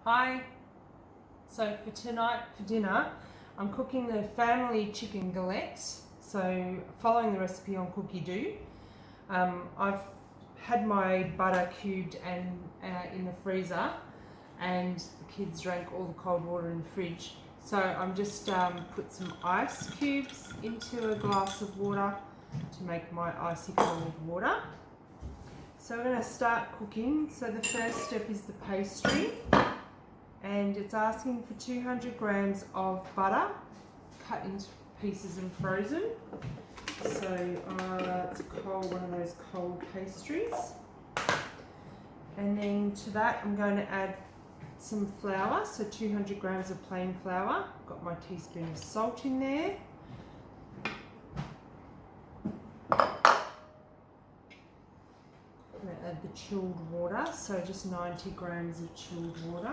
Hi. So for tonight, for dinner, I'm cooking the family chicken galette. So following the recipe on Cookidoo. I've had my butter cubed and in the freezer, and the kids drank all the cold water in the fridge. So I'm just put some ice cubes into a glass of water to make my icy cold water. So we're going to start cooking. So the first step is the pastry, and it's asking for 200 grams of butter cut into pieces and frozen. So it's one of those cold pastries. And then to that I'm going to add some flour, so 200 grams of plain flour. Got my teaspoon of salt in there. I'm going to add the chilled water, so just 90 grams of chilled water.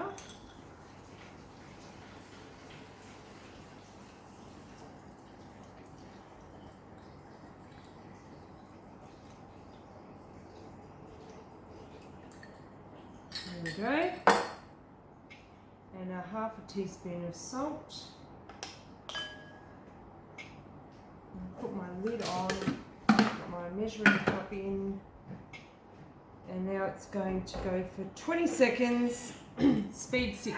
There we go. And a half a teaspoon of salt. Put my lid on, put my measuring cup in, and now it's going to go for 20 seconds, speed 6.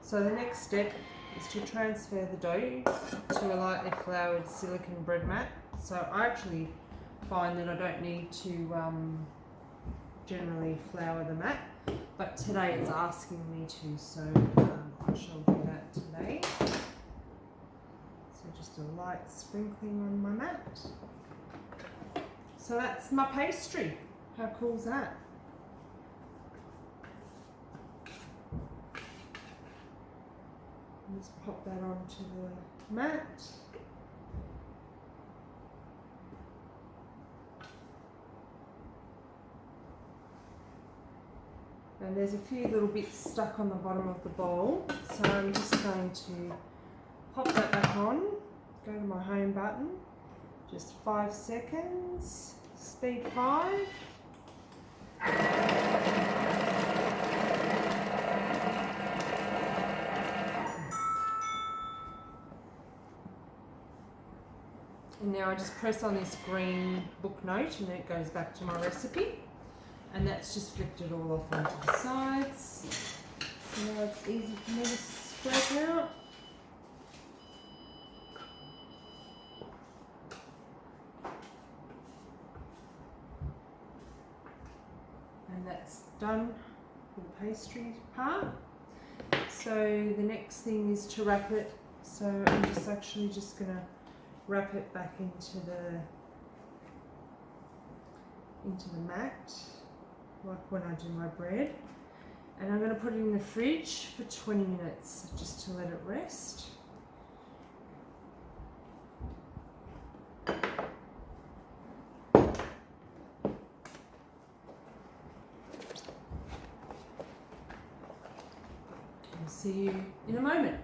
So the next step is to transfer the dough to a lightly floured silicone bread mat. So I actually find that I don't need to generally flour the mat, but today it's asking me to, so I shall do that today. So just a light sprinkling on my mat. So that's my pastry. How cool is that? Just pop that onto the mat. And there's a few little bits stuck on the bottom of the bowl, so I'm just going to pop that back on, go to my home button, just 5 seconds, speed 5. And now I just press on this green book note and it goes back to my recipe. And that's just flipped it all off onto the sides. So now it's easy for me to spread out. And that's done for the pastry part. So the next thing is to wrap it. So I'm just going to wrap it back into the mat, like when I do my bread. And I'm going to put it in the fridge for 20 minutes just to let it rest. I'll see you in a moment.